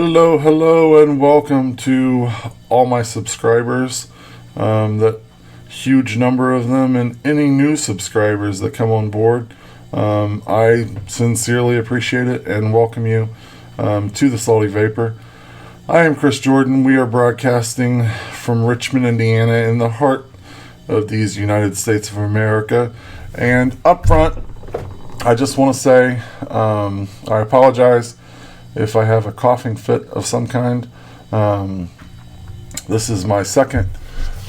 Hello, and welcome to all my subscribers. That huge number of them, and any new subscribers that come on board. I sincerely appreciate it and welcome you to the Salty Vaper. I am Chris Jordan. We are broadcasting from Richmond, Indiana, in the heart of these United States of America. And up front, I just want to say I apologize if I have a coughing fit of some kind. This is my second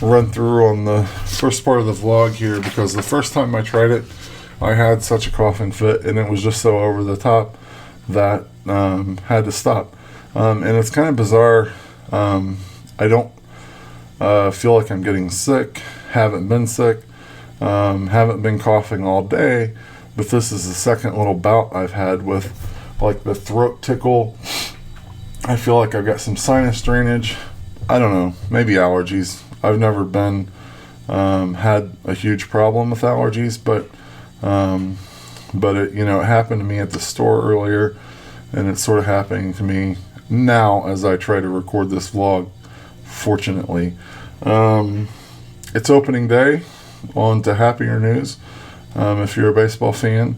run through on the first part of the vlog here, because the first time I tried it, I had such a coughing fit and it was just so over the top that had to stop. And it's kind of bizarre. I don't feel like I'm getting sick, haven't been sick, haven't been coughing all day, but this is the second little bout I've had with like the throat tickle. I feel like I've got some sinus drainage. I don't know, maybe allergies. I've never been had a huge problem with allergies, but it, it happened to me at the store earlier, and it's sort of happening to me now as I try to record this vlog. Fortunately, it's opening day. On to happier news. If you're a baseball fan,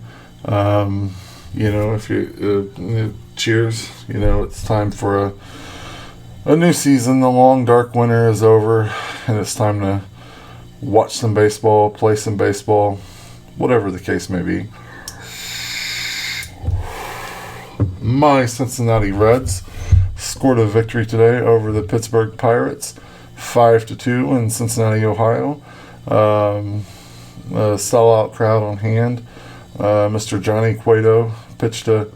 if you cheers. It's time for a new season. The long dark winter is over, and it's time to watch some baseball, play some baseball, whatever the case may be. My Cincinnati Reds scored a victory today over the Pittsburgh Pirates, 5-2 in Cincinnati, Ohio. A sellout crowd on hand. Mr. Johnny Cueto pitched a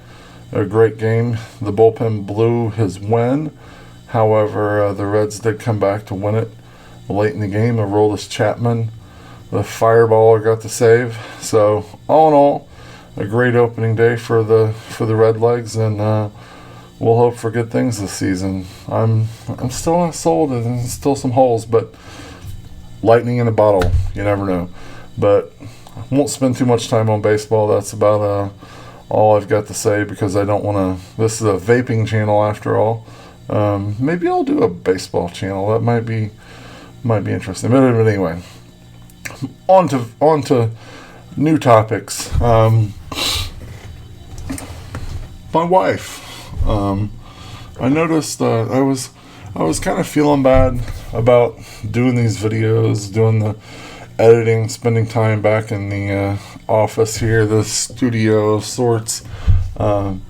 great game. The bullpen blew his win. However, the Reds did come back to win it late in the game. Aroldis Chapman, the fireballer, got the save. So all in all, a great opening day for the Redlegs, and we'll hope for good things this season. I'm still not sold, and there's still some holes, but lightning in a bottle, you never know. But I won't spend too much time on baseball. That's about all I've got to say, because I don't want to. This is a vaping channel after all. Maybe I'll do a baseball channel. That might be interesting. But anyway, on to new topics. My wife. I noticed I was kind of feeling bad about doing these videos, doing the editing, spending time back in the office here, the studio of sorts. And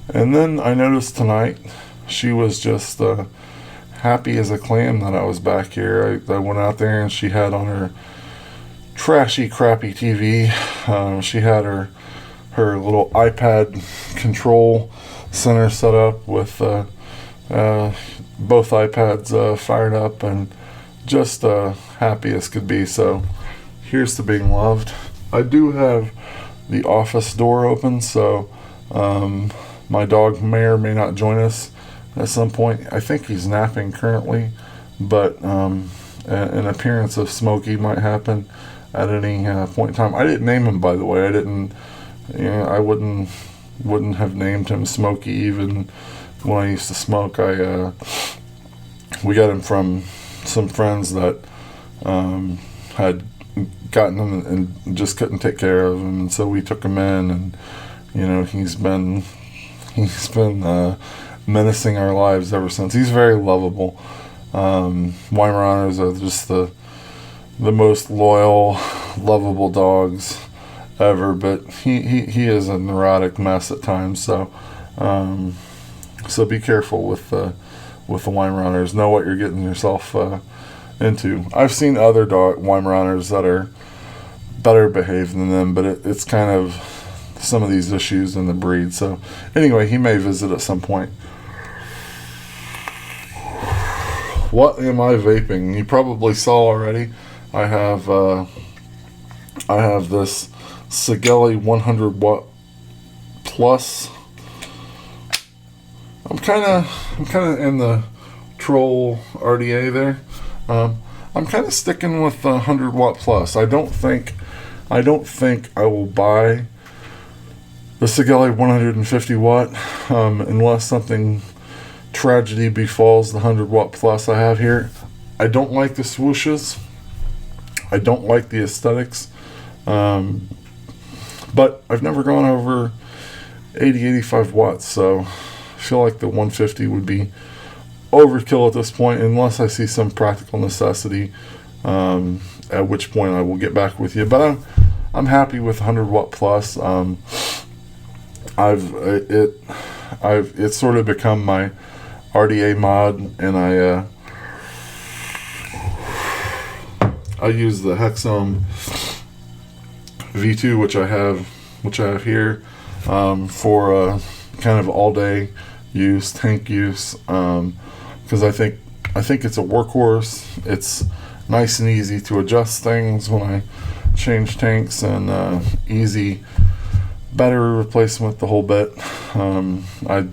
then I noticed tonight she was just happy as a clam that I was back here. I went out there and she had on her trashy, crappy TV. She had her little iPad control center set up with both iPads fired up, and just happy as could be. So here's to being loved. I do have the office door open, so my dog may or may not join us at some point. I think he's napping currently, but an appearance of Smokey might happen at any point in time. I didn't name him, by the way. I wouldn't have named him Smokey even when I used to smoke. We got him from some friends that had gotten him and just couldn't take care of him, and so we took him in, and he's been menacing our lives ever since. He's very lovable. Weimaraners are just the most loyal, lovable dogs ever, but he is a neurotic mess at times. So be careful with the Weimaraners. Know what you're getting yourself into. I've seen other Weimaraners that are better behaved than them, but it's kind of some of these issues in the breed. So anyway, he may visit at some point. What am I vaping? You probably saw already. I have this Sigelli 100 watt plus. I'm kind of in the troll RDA there. I'm kind of sticking with the 100 watt plus. I don't think I will buy the Sigelli 150 watt unless something tragedy befalls the 100 watt plus I have here. I don't like the swooshes. I don't like the aesthetics. But I've never gone over 85 watts, so I feel like the 150 would be overkill at this point, unless I see some practical necessity, at which point I will get back with you. But I'm happy with 100 watt plus. It's sort of become my RDA mod, and I use the Hexome V2, which I have here, for kind of all day use, tank use, because I think it's a workhorse. It's nice and easy to adjust things when I change tanks, and easy battery replacement, the whole bit. I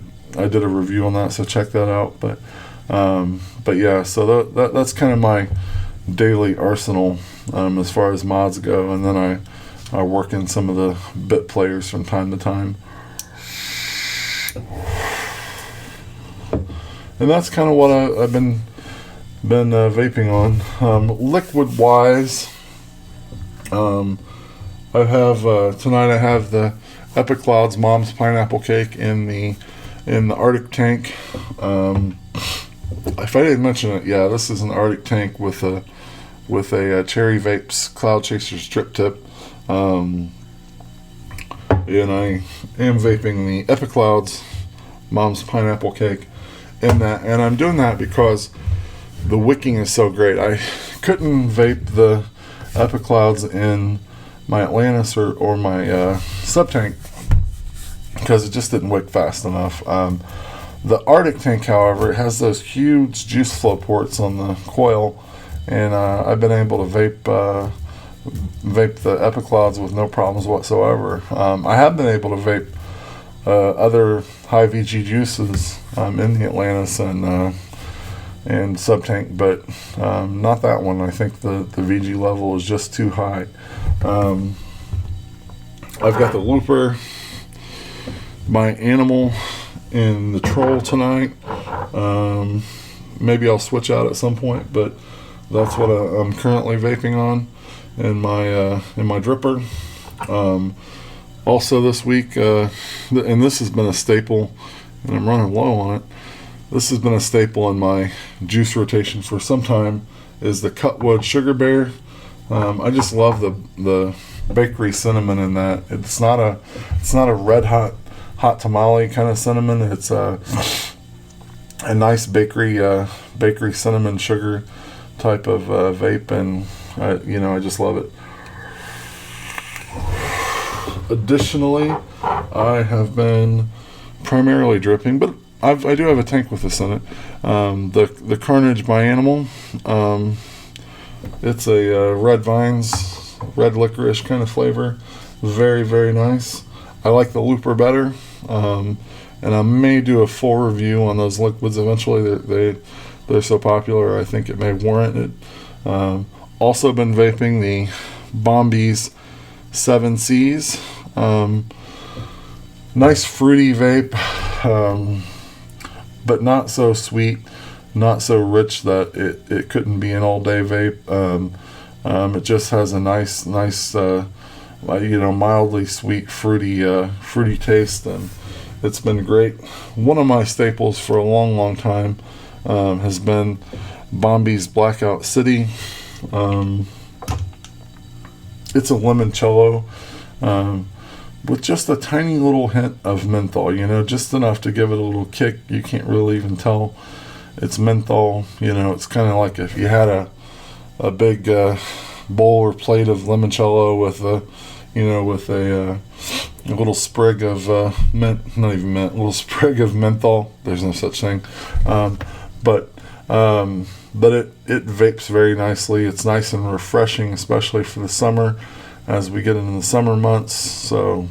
did a review on that, so check that out. But yeah, so that's kind of my daily arsenal as far as mods go, and then I work in some of the bit players from time to time. And that's kind of what I've been vaping on. Liquid wise, I have tonight I have the Epic Clouds Mom's Pineapple Cake in the Arctic tank. If I didn't mention it, yeah, this is an Arctic tank with a Cherry Vapes Cloud Chaser strip tip. And I am vaping the Epic Clouds Mom's Pineapple Cake in that, and I'm doing that because the wicking is so great. I couldn't vape the Epic Clouds in my Atlantis or my sub tank because it just didn't wick fast enough. The Arctic tank, however, it has those huge juice flow ports on the coil, and I've been able to vape the Epic Clouds with no problems whatsoever. I have been able to vape other high VG juices in the Atlantis and sub tank, but not that one. I think the VG level is just too high. I've got the Looper, my Animal, and the Troll tonight. Maybe I'll switch out at some point, but that's what I'm currently vaping on in my dripper. Also this week, and this has been a staple, and I'm running low on it. This has been a staple in my juice rotation for some time, is the Cutwood Sugar Bear. I just love the bakery cinnamon in that. It's not a red hot tamale kind of cinnamon. It's a nice bakery cinnamon sugar type of vape, and I just love it. Additionally, I have been primarily dripping, but I do have a tank with this in it. The Carnage by Animal. It's a red vines, red licorice kind of flavor. Very, very nice. I like the Looper better, and I may do a full review on those liquids eventually. They're so popular, I think it may warrant it. Also been vaping the Bombies 7Cs. Nice fruity vape, but not so sweet, not so rich that it couldn't be an all-day vape. It just has a nice mildly sweet, fruity taste, and it's been great. One of my staples for a long time has been Bombi's Blackout City. It's a limoncello with just a tiny little hint of menthol, just enough to give it a little kick. You can't really even tell it's menthol. It's kind of like if you had a big bowl or plate of limoncello with a little sprig of mint, not even mint, a little sprig of menthol. There's no such thing, but it vapes very nicely. It's nice and refreshing, especially for the summer as we get into the summer months. So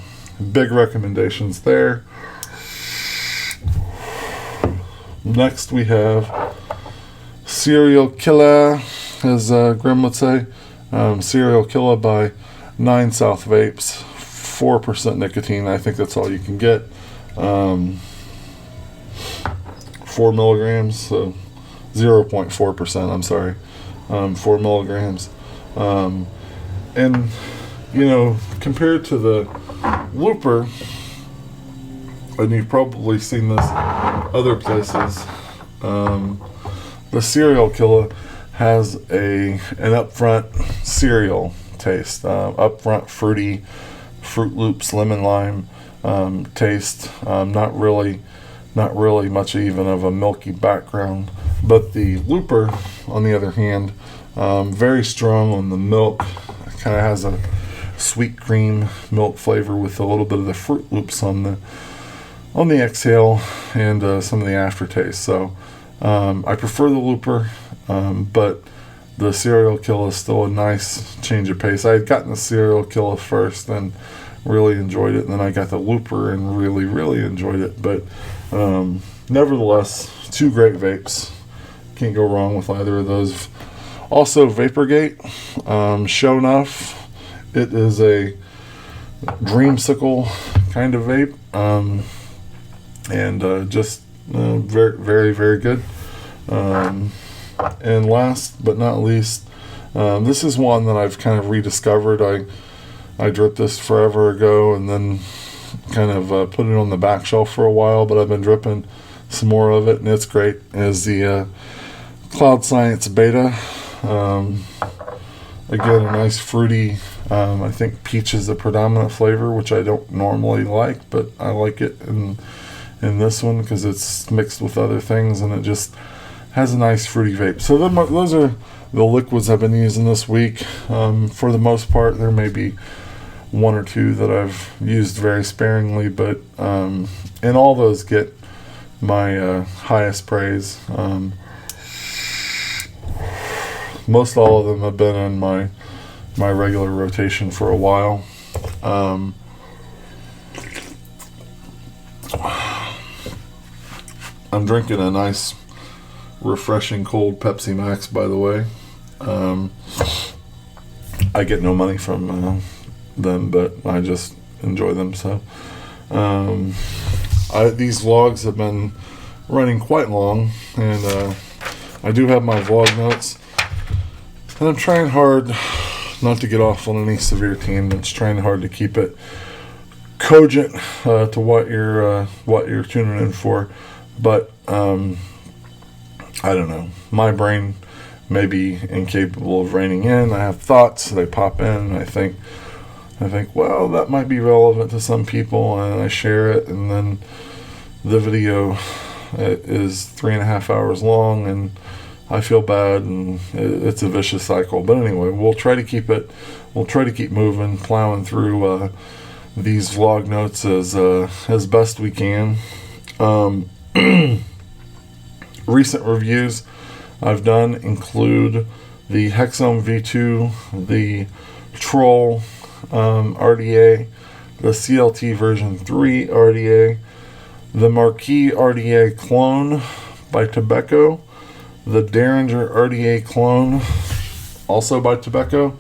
big recommendations there. Next we have Serial Killer, as Grim would say. Serial Killer by 9 South Vapes, 4% nicotine. I think that's all you can get. 4 milligrams, so 0.4%, I'm sorry, 4 milligrams. And, you know, compared to the Looper, and you've probably seen this other places, the Serial Killer has an upfront cereal taste, upfront fruity, Fruit Loops, lemon lime taste. Not really much even of a milky background. But the Looper, on the other hand, very strong on the milk. Kind of has a sweet cream milk flavor with a little bit of the Fruit Loops on the exhale and some of the aftertaste. So I prefer the Looper, but the Serial Killer is still a nice change of pace. I had gotten the Serial Killer first and really enjoyed it, and then I got the Looper and really enjoyed it. But nevertheless, two great vapes. Can't go wrong with either of those. Also, Vaporgate, show enough, it is a dreamsicle kind of vape, and just very good. And last but not least, this is one that I've kind of rediscovered. I dripped this forever ago and then kind of put it on the back shelf for a while, but I've been dripping some more of it, and it's great. Is the Cloud Science Beta. Again, a nice fruity, I think peach is the predominant flavor, which I don't normally like, but I like it in this one because it's mixed with other things, and it just has a nice fruity vape. So those are the liquids I've been using this week. For the most part, there may be one or two that I've used very sparingly, but and all those get my highest praise. Most all of them have been in my regular rotation for a while. I'm drinking a nice, refreshing cold Pepsi Max, by the way. I get no money from them, but I just enjoy them. So these vlogs have been running quite long, and I do have my vlog notes, and I'm trying hard not to get off on any severe tangents, trying hard to keep it cogent to what you're tuning in for. But I don't know, my brain may be incapable of reining in. I have thoughts, they pop in, and I think, well, that might be relevant to some people, and I share it, and then the video is 3.5 hours long, and I feel bad, and it's a vicious cycle. But anyway, we'll try to keep moving, plowing through these vlog notes as best we can. Recent reviews I've done include the Hexome V2, the Troll RDA, the CLT version 3 RDA, the Marquis RDA clone by Tobacco, the Derringer RDA clone, also by Tobacco,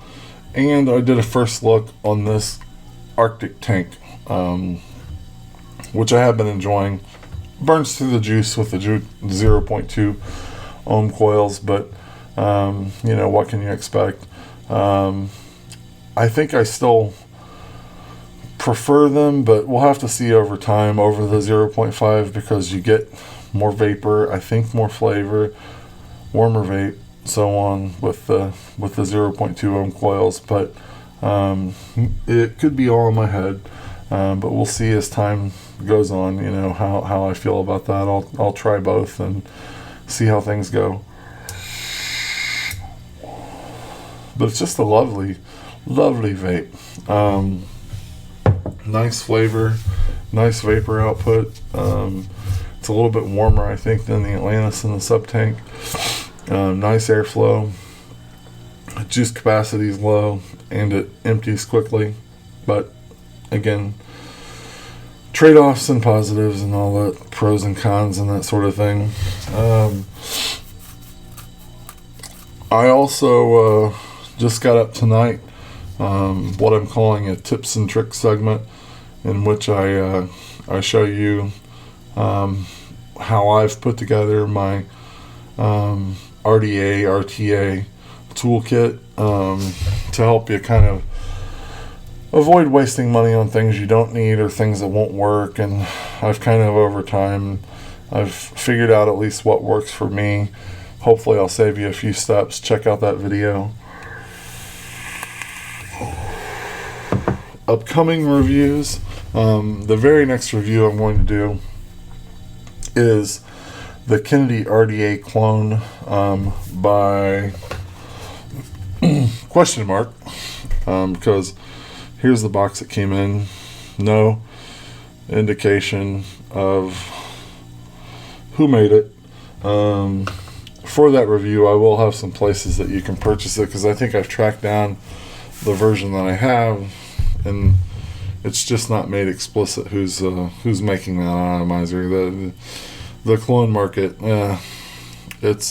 and I did a first look on this Arctic Tank, which I have been enjoying. Burns through the juice with the 0.2 ohm coils, but what can you expect? I think I still prefer them, but we'll have to see over time over the 0.5, because you get more vapor, I think more flavor, warmer vape, so on with the 0.2 ohm coils. But it could be all in my head, but we'll see as time goes on, how I feel about that. I'll try both and see how things go. But it's just a lovely vape. Nice flavor, nice vapor output. It's a little bit warmer, I think, than the Atlantis and the Sub Tank. Nice airflow. Juice capacity is low, and it empties quickly. But again, trade-offs and positives and all that, pros and cons and that sort of thing. I also just got up tonight what I'm calling a tips and tricks segment, in which I show you how I've put together my RDA, RTA toolkit to help you kind of avoid wasting money on things you don't need or things that won't work. And I've kind of, over time, I've figured out at least what works for me. Hopefully I'll save you a few steps. Check out that video. Upcoming reviews. The very next review I'm going to do is the Kennedy RDA clone by question mark, because here's the box that came in. No indication of who made it. For that review, I will have some places that you can purchase it, because I think I've tracked down the version that I have, and it's just not made explicit who's making that atomizer. The clone market, it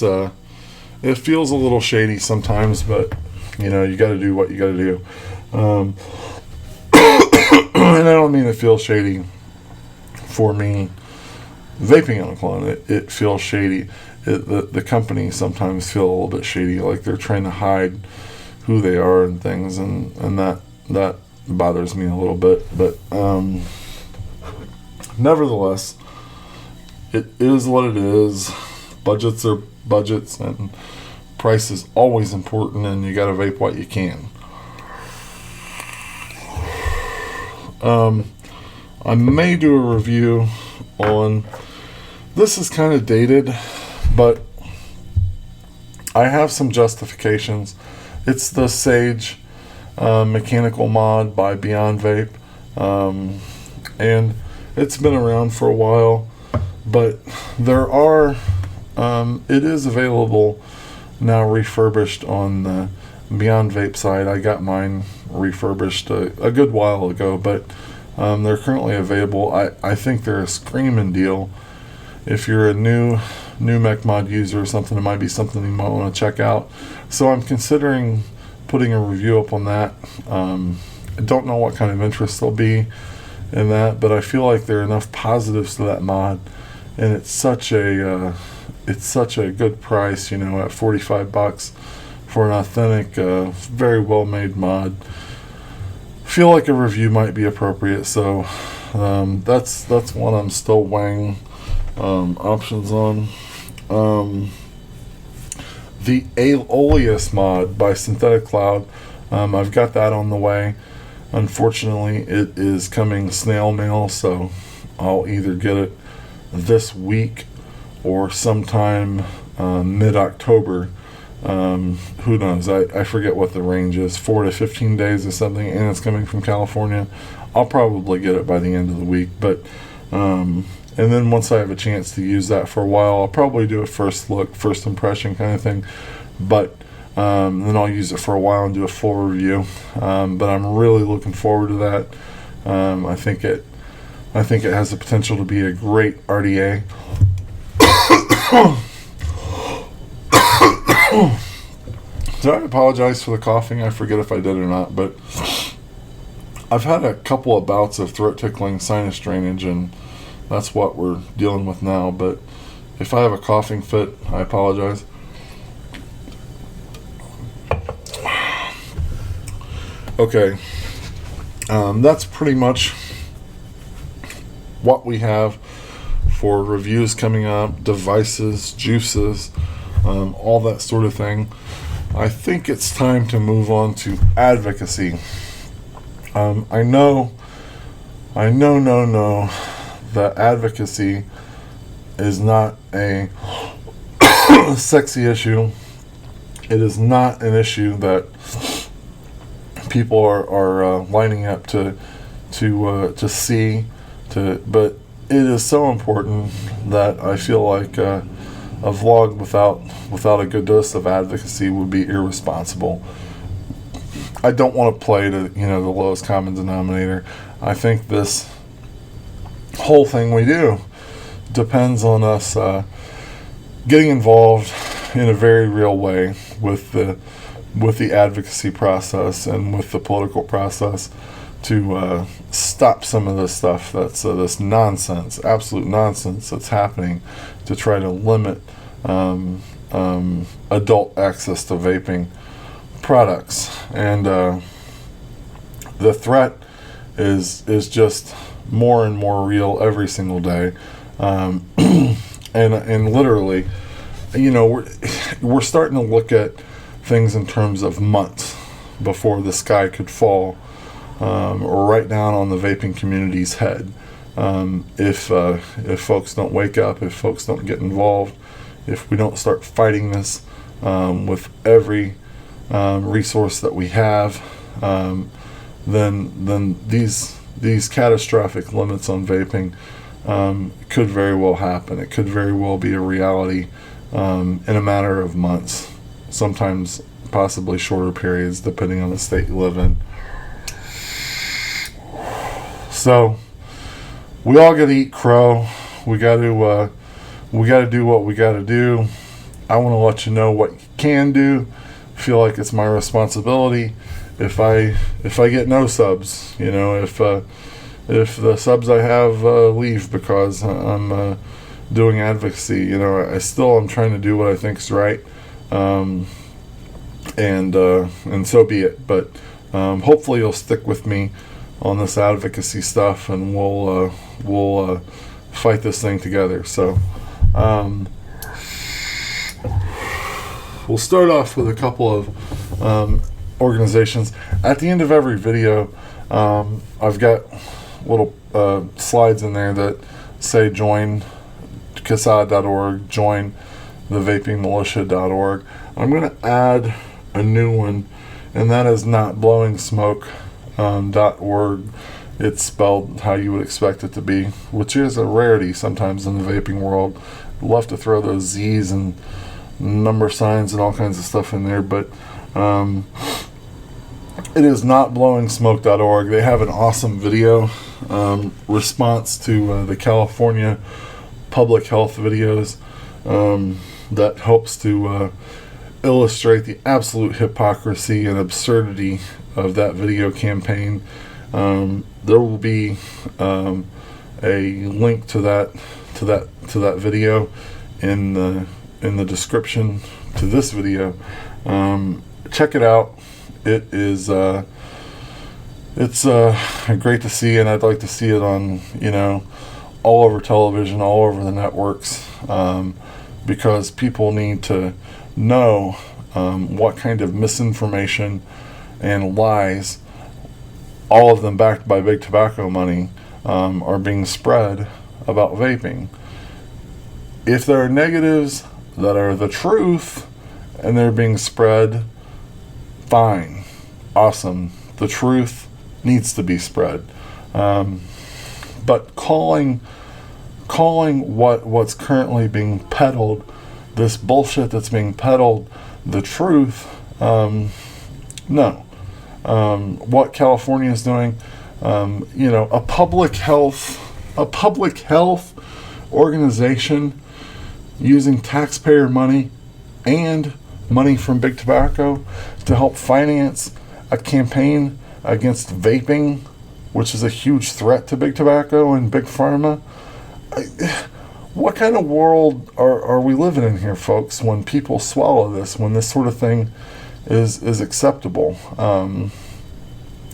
feels a little shady sometimes, but you know, you got to do what you got to do. And I don't mean it feels shady for me vaping on a clone. It feels shady. The company sometimes feel a little bit shady, like they're trying to hide who they are and things, and that bothers me a little bit. But nevertheless, it is what it is. Budgets are budgets, and price is always important, and you gotta vape what you can. I may do a review on, this is kind of dated, but I have some justifications. It's the Sage mechanical mod by Beyond Vape, and it's been around for a while, but there are it is available now refurbished on the Beyond Vape side. I got mine refurbished a good while ago, but they're currently available. I think they're a screaming deal. If you're a new mech mod user or something, it might be something you might want to check out. So I'm considering putting a review up on that. I don't know what kind of interest there'll be in that, but I feel like there are enough positives to that mod, and it's such a good price, you know, at $45 for an authentic, very well made mod. Feel like a review might be appropriate, so that's one I'm still weighing options on. The Aeolus mod by Synthetic Cloud, I've got that on the way. Unfortunately, it is coming snail mail, so I'll either get it this week or sometime mid-October. Who knows? I forget what the range is, 4 to 15 days or something, and it's coming from California. I'll probably get it by the end of the week, but and then once I have a chance to use that for a while, I'll probably do a first look, first impression kind of thing, but then I'll use it for a while and do a full review. But I'm really looking forward to that. I think it has the potential to be a great RDA. So I apologize for the coughing. I forget if I did or not, but I've had a couple of bouts of throat tickling, sinus drainage, and that's what we're dealing with now. But if I have a coughing fit, I apologize. Okay, that's pretty much what we have for reviews coming up, devices, juices, all that sort of thing. I think it's time to move on to advocacy. I know that advocacy is not a sexy issue. It is not an issue that people are lining up to see, but it is so important that I feel like a vlog without a good dose of advocacy would be irresponsible. I don't want to play to the lowest common denominator. I think this whole thing we do depends on us getting involved in a very real way with the advocacy process and with the political process stop some of this stuff that's this nonsense, absolute nonsense that's happening, to try to limit adult access to vaping products. And the threat is just more and more real every single day. And literally, you know, we're starting to look at things in terms of months before the sky could fall, or right down on the vaping community's head. If folks don't wake up, if folks don't get involved, if we don't start fighting this with every resource that we have, then these catastrophic limits on vaping could very well happen. It could very well be a reality in a matter of months, sometimes possibly shorter periods, depending on the state you live in. So we all got to eat crow. We got to do what we got to do. I want to let you know what you can do. Feel like it's my responsibility. If I get no subs, you know, if the subs I have leave because I'm doing advocacy, you know, I still am trying to do what I think is right, and so be it. But hopefully you'll stick with me on this advocacy stuff, and we'll fight this thing together. So we'll start off with a couple of organizations. At the end of every video, I've got little slides in there that say join CASAD.org, join the vapingmilitia.org. I'm going to add a new one, and that is notblowingsmoke.org. It's spelled how you would expect it to be, which is a rarity sometimes in the vaping world. Love to throw those Z's and number signs and all kinds of stuff in there, but it is notblowingsmoke.org. They have an awesome video response to the California public health videos that helps to illustrate the absolute hypocrisy and absurdity of that video campaign. There will be a link to that video in the description to this video. Check it out. It is it's great to see, and I'd like to see it on, you know, all over television, all over the networks, because people need to know what kind of misinformation and lies, all of them backed by big tobacco money, are being spread about vaping. If there are negatives that are the truth and they're being spread, fine, awesome. The truth needs to be spread. But calling what's currently being peddled, this bullshit that's being peddled, the truth, no. What California is doing, you know, a public health organization using taxpayer money and money from big tobacco to help finance a campaign against vaping, which is a huge threat to big tobacco and big pharma. What kind of world are we living in here, folks, when people swallow this, when this sort of thing is acceptable?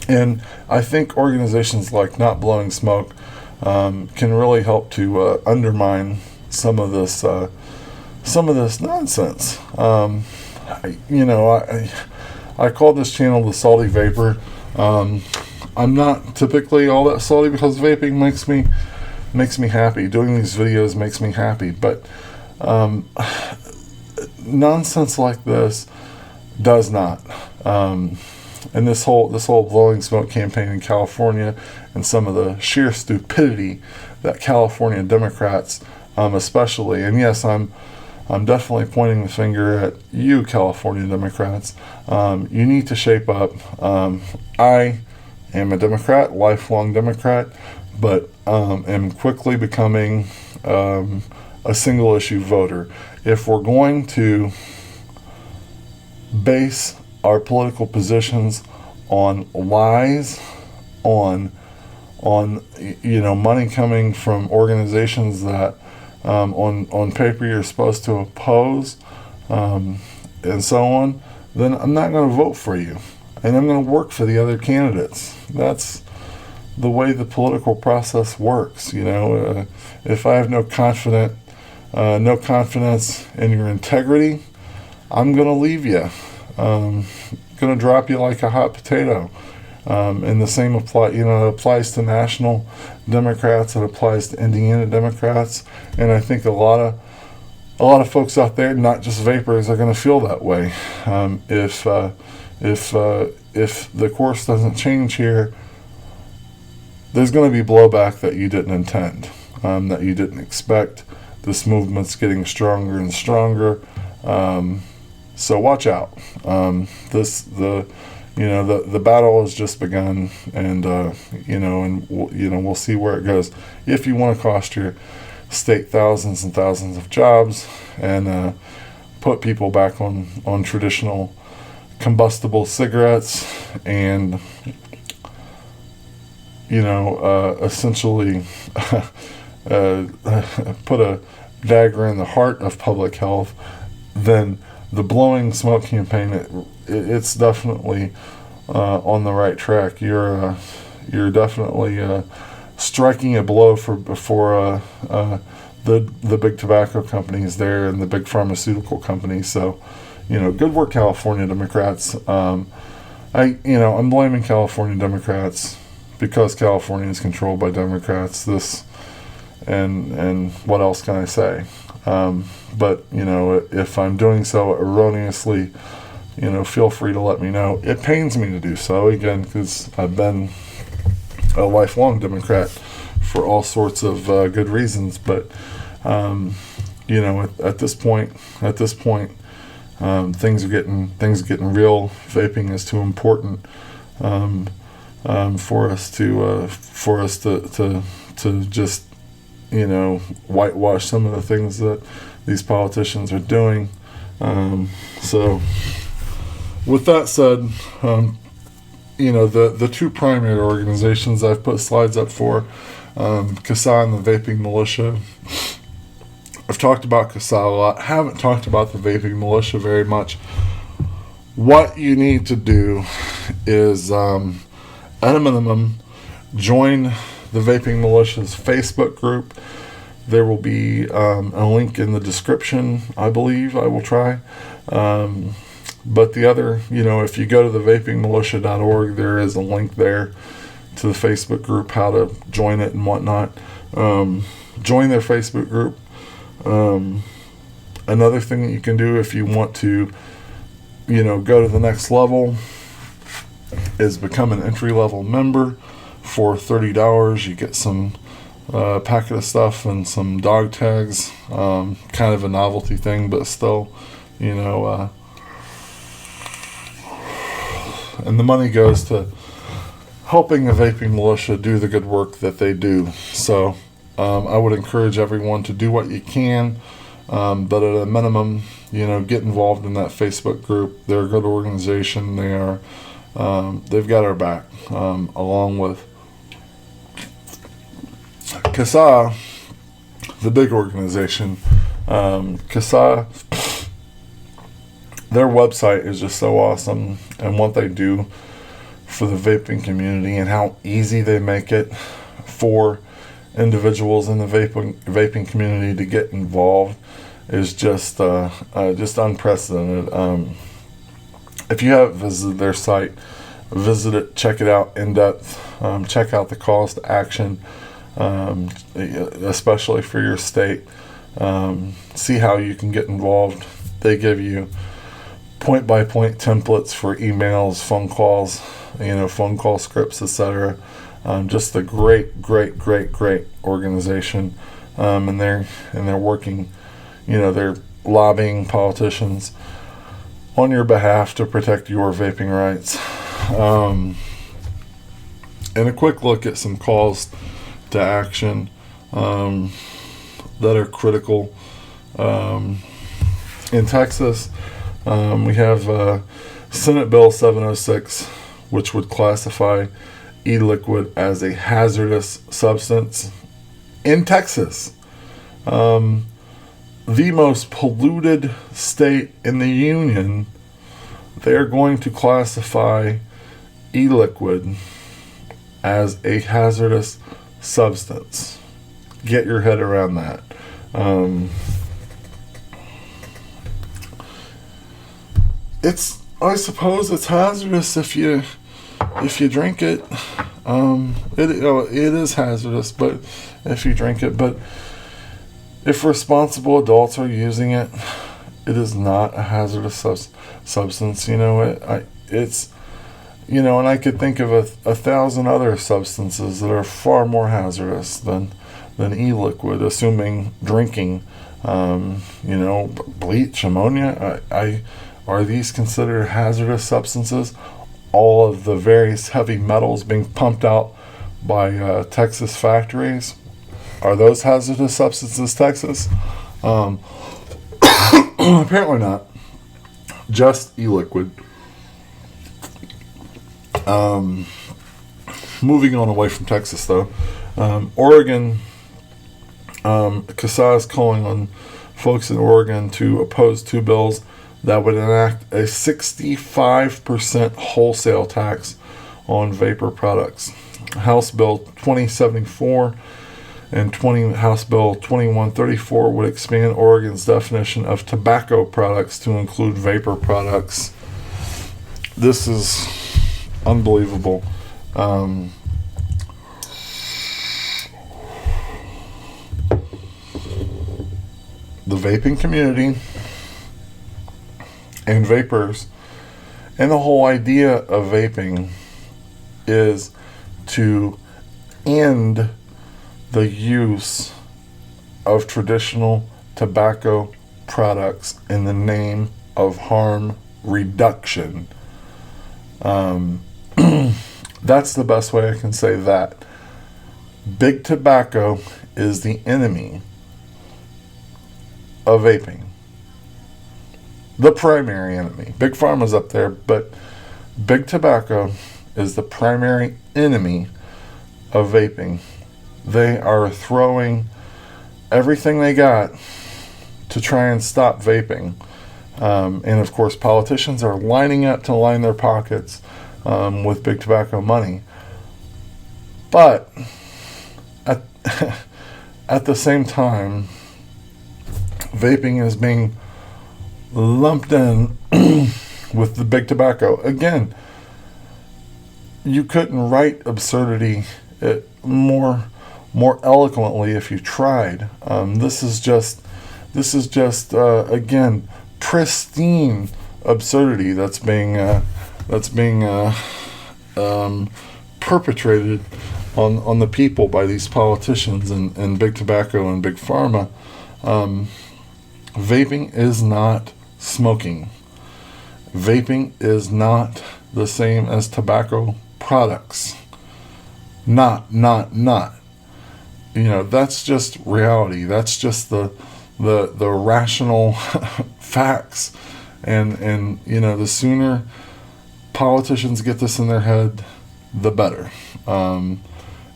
And I think organizations like Not Blowing Smoke can really help to undermine some of this nonsense. I call this channel the Salty Vaper. I'm not typically all that salty because vaping makes me happy. Doing these videos makes me happy, but nonsense like this does not. And this whole blowing smoke campaign in California, and some of the sheer stupidity that California Democrats, especially, and yes, I'm definitely pointing the finger at you, California Democrats. You need to shape up. I am a Democrat, lifelong Democrat, but am quickly becoming a single issue voter. If we're going to base our political positions on lies on money coming from organizations that on paper you're supposed to oppose, and so on, then I'm not going to vote for you, and I'm going to work for the other candidates. That's the way the political process works. If I have no confidence in your integrity, I'm going to leave you. Going to drop you like a hot potato. And the same applies to national Democrats. It applies to Indiana Democrats, and I think a lot of folks out there, not just vapors, are going to feel that way. If the course doesn't change here, there's going to be blowback that you didn't intend, that you didn't expect. This movement's getting stronger and stronger, so watch out. The battle has just begun, and we'll see where it goes. If you want to cost your state thousands and thousands of jobs and put people back on traditional combustible cigarettes and essentially put a dagger in the heart of public health, then the blowing smoke campaign, it's definitely on the right track. You're definitely striking a blow for the big tobacco companies there and the big pharmaceutical companies. So, good work, California Democrats. I'm blaming California Democrats because California is controlled by Democrats. And what else can I say? But if I'm doing so erroneously, feel free to let me know. It pains me to do so, again, because I've been a lifelong Democrat for all sorts of good reasons. But at this point, things are getting real. Vaping is too important for us to just whitewash some of the things that these politicians are doing. So with that said, the two primary organizations I've put slides up for, CASA and the Vaping Militia. I've talked about CASA a lot. Haven't talked about the Vaping Militia very much. What you need to do is, at a minimum, join the Vaping Militia's Facebook group. There will be a link in the description, I believe. I will try. But the other, if you go to the vapingmilitia.org, there is a link there to the Facebook group, how to join it and whatnot. Join their Facebook group. Another thing that you can do if you want to, go to the next level is become an entry-level member. For $30, you get some packet of stuff and some dog tags, kind of a novelty thing, but still, and the money goes to helping the Vaping Militia do the good work that they do. So I would encourage everyone to do what you can, but at a minimum, get involved in that Facebook group. They're a good organization. They've got our back, along with CASA, the big organization. CASA, their website is just so awesome, and what they do for the vaping community and how easy they make it for individuals in the vaping community to get involved is just unprecedented. If you haven't visited their site, visit it, check it out in depth, check out the calls to action, especially for your state. See how you can get involved. They give you point-by-point templates for emails, phone calls, phone call scripts, etc. Just a great organization, and they're working, they're lobbying politicians on your behalf to protect your vaping rights. And a quick look at some calls to action that are critical. In Texas, we have Senate Bill 706, which would classify e-liquid as a hazardous substance in Texas, the most polluted state in the union. They're going to classify e-liquid as a hazardous substance. Get your head around that. I suppose it's hazardous if you drink it. It is hazardous, but if you drink it, but if responsible adults are using it, it is not a hazardous substance. It's and I could think of a thousand other substances that are far more hazardous than e-liquid, assuming drinking. Bleach, ammonia. Are these considered hazardous substances? All of the various heavy metals being pumped out by Texas factories, are those hazardous substances, Texas? Apparently not. Just e-liquid. Moving on away from Texas, though, Oregon, CASA is calling on folks in Oregon to oppose two bills that would enact a 65% wholesale tax on vapor products. House Bill 2074 and House Bill 2134 would expand Oregon's definition of tobacco products to include vapor products. This is unbelievable. The vaping community and vapors and the whole idea of vaping is to end the use of traditional tobacco products in the name of harm reduction. That's the best way I can say that. Big tobacco is the enemy of vaping. The primary enemy. Big Pharma's up there, but big tobacco is the primary enemy of vaping. They are throwing everything they got to try and stop vaping. And of course, politicians are lining up to line their pockets with big tobacco money. But at the same time, vaping is being lumped in with the big tobacco. Again, you couldn't write absurdity more eloquently if you tried. This is just again pristine absurdity that's being perpetrated on the people by these politicians and big tobacco and big pharma. Vaping is not smoking. Vaping is not the same as tobacco products. Not. That's just reality. That's just the rational facts. And the sooner politicians get this in their head, the better. And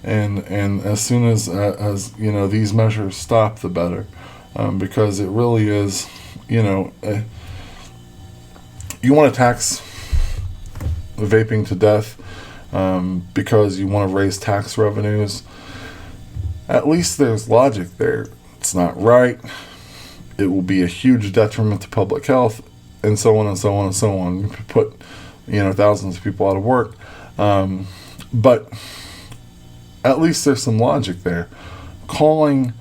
as soon as these measures stop, the better. Because it really is, you want to tax vaping to death because you want to raise tax revenues. At least there's logic there. It's not right. It will be a huge detriment to public health, and so on and so on and so on. You could put, thousands of people out of work. But at least there's some logic there. Calling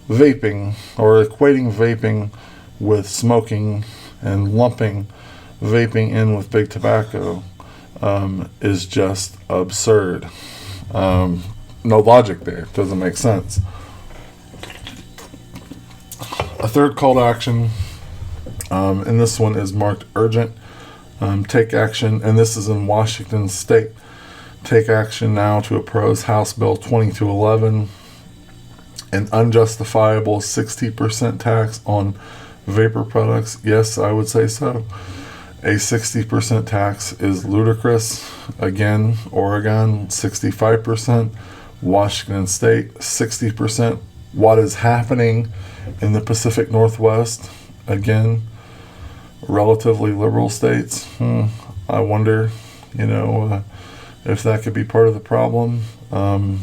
vaping or equating vaping with smoking and lumping vaping in with big tobacco is just absurd. No logic there. It doesn't make sense. A third call to action, and this one is marked urgent. Take action, and this is in Washington State. Take action now to oppose House Bill 2211, an unjustifiable 60% tax on vapor products. Yes, I would say so. A 60% tax is ludicrous. Again, Oregon, 65%. Washington State, 60%. What is happening in the Pacific Northwest? Again, relatively liberal states. I wonder, if that could be part of the problem. And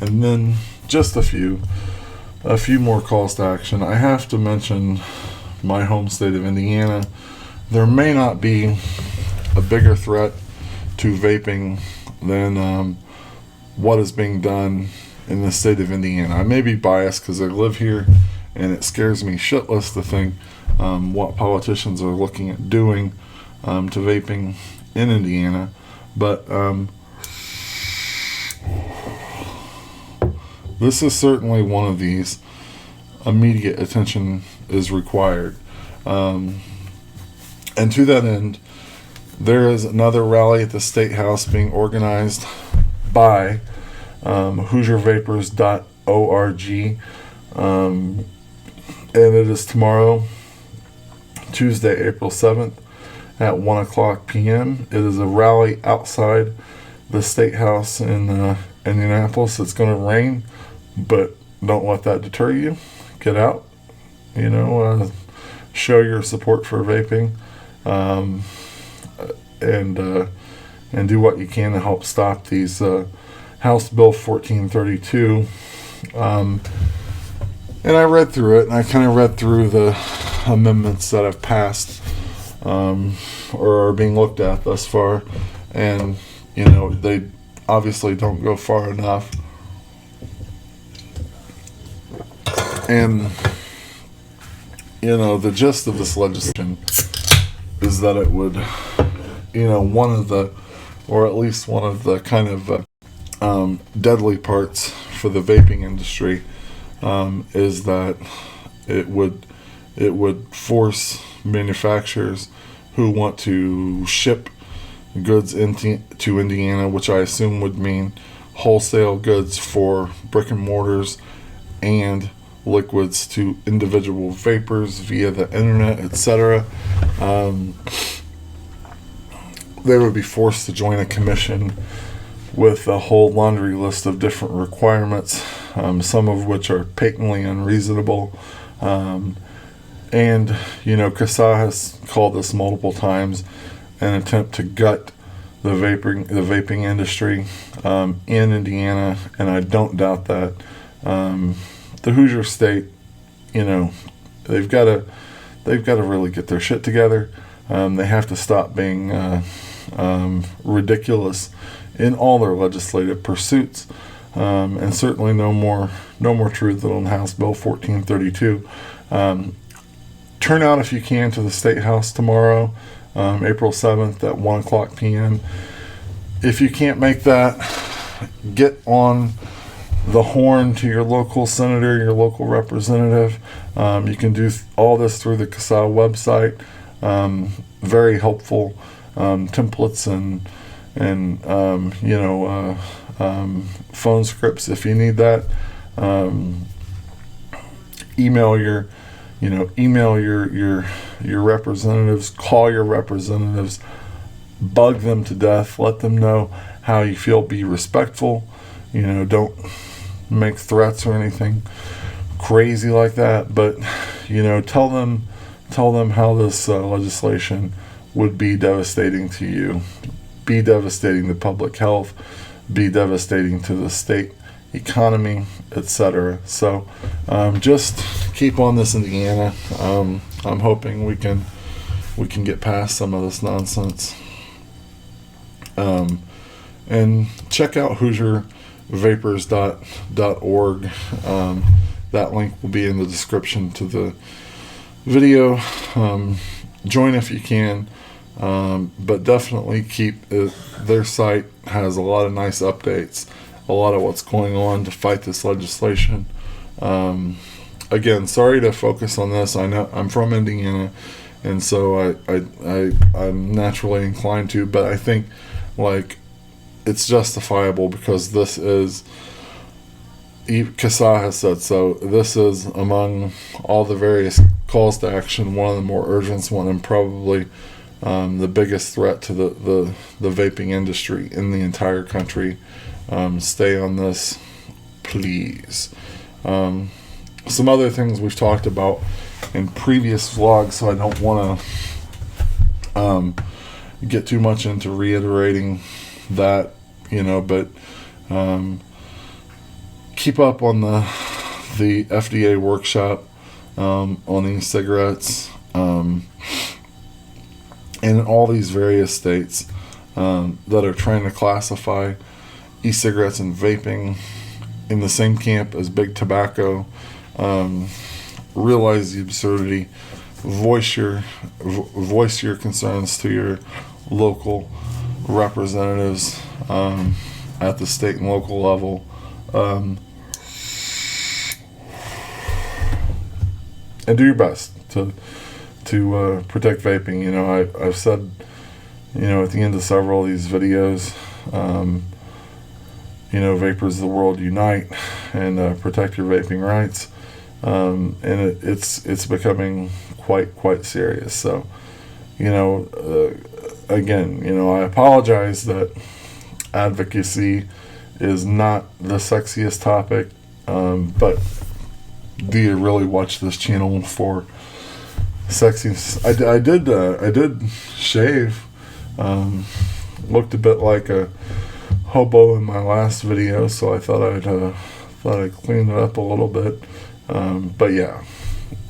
then just a few more calls to action. I have to mention my home state of Indiana. There may not be a bigger threat to vaping than what is being done in the state of Indiana. I may be biased because I live here, and it scares me shitless to think what politicians are looking at doing to vaping in Indiana. But this is certainly one of these. Immediate attention is required. And to that end, there is another rally at the State House being organized by HoosierVapors.org. And it is tomorrow, Tuesday, April 7th at 1 o'clock p.m. It is a rally outside the State House in Indianapolis. It's going to rain, but don't let that deter you. Get out, show your support for vaping, and do what you can to help stop these House Bill 1432. And I read through it, and I kind of read through the amendments that have passed or are being looked at thus far, and they obviously don't go far enough. And the gist of this legislation is that it would, one of the kind of deadly parts for the vaping industry is that it would force manufacturers who want to ship goods to Indiana, which I assume would mean wholesale goods for brick and mortars and liquids to individual vapors via the internet, etc. They would be forced to join a commission with a whole laundry list of different requirements, some of which are patently unreasonable. And CASA has called this multiple times an attempt to gut the vaping industry in Indiana, and I don't doubt that. The Hoosier State, they've got to really get their shit together. They have to stop being ridiculous in all their legislative pursuits, and certainly no more truth on House Bill 1432. Turn out if you can to the State House tomorrow, April 7th at 1 o'clock p.m. If you can't make that, get on the horn to your local senator, your local representative. You can do all this through the CASA website. Very helpful templates and phone scripts if you need that. Email your representatives, call your representatives, bug them to death, let them know how you feel, be respectful, don't make threats or anything crazy like that, but tell them how this legislation would be devastating to you, be devastating to public health, be devastating to the state economy, etc. So just keep on this, Indiana. I'm hoping we can get past some of this nonsense. And check out HoosierVapors.org. That link will be in the description to the video. Join if you can, but definitely keep it. Their site has a lot of nice updates, a lot of what's going on to fight this legislation. Again, sorry to focus on this. I know I'm from Indiana, and so I'm naturally inclined to, but I think it's justifiable because this is CASA has said so. This is, among all the various calls to action, one of the more urgent one, and probably the biggest threat to the vaping industry in the entire country. Stay on this, please. Some other things we've talked about in previous vlogs, so I don't want to get too much into reiterating that, but keep up on the FDA workshop on e-cigarettes in all these various states that are trying to classify e-cigarettes and vaping in the same camp as big tobacco. Realize the absurdity. Voice your concerns to your local representatives at the state and local level, and do your best to protect vaping. I've said, at the end of several of these videos, vapors of the world unite and protect your vaping rights. And it's becoming quite serious. So, again, I apologize that advocacy is not the sexiest topic, but do you really watch this channel for sexiness? I did shave, looked a bit like a hobo in my last video, so I thought I'd clean it up a little bit. But yeah,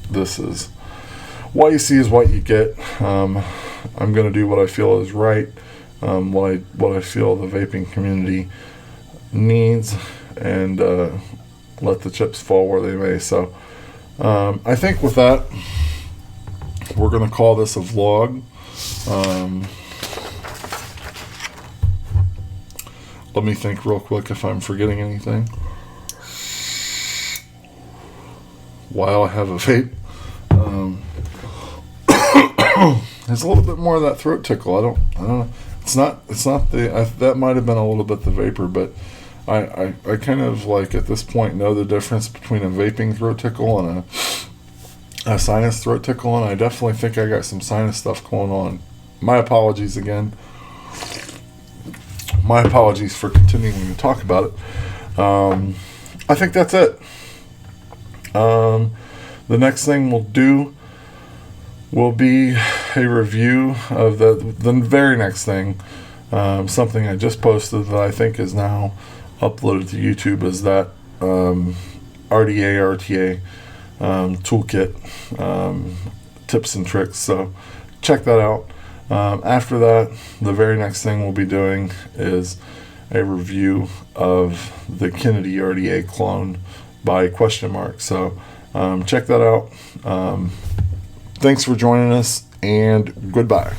this is what you see is what you get. I'm gonna do what I feel is right, what I feel the vaping community needs, and let the chips fall where they may. So I think with that, we're gonna call this a vlog. Let me think real quick if I'm forgetting anything while I have a vape. There's a little bit more of that throat tickle. I don't know. It's not that might have been a little bit the vapor, but I kind of, like, at this point know the difference between a vaping throat tickle and a sinus throat tickle, and I definitely think I got some sinus stuff going on. My apologies again. My apologies for continuing to talk about it. I think that's it. The next thing we'll do will be a review of the very next thing. Something I just posted that I think is now uploaded to YouTube is that RTA toolkit, tips and tricks. So check that out. After that, the very next thing we'll be doing is a review of the Kennedy RDA clone by Question Mark. So check that out. Thanks for joining us, and goodbye.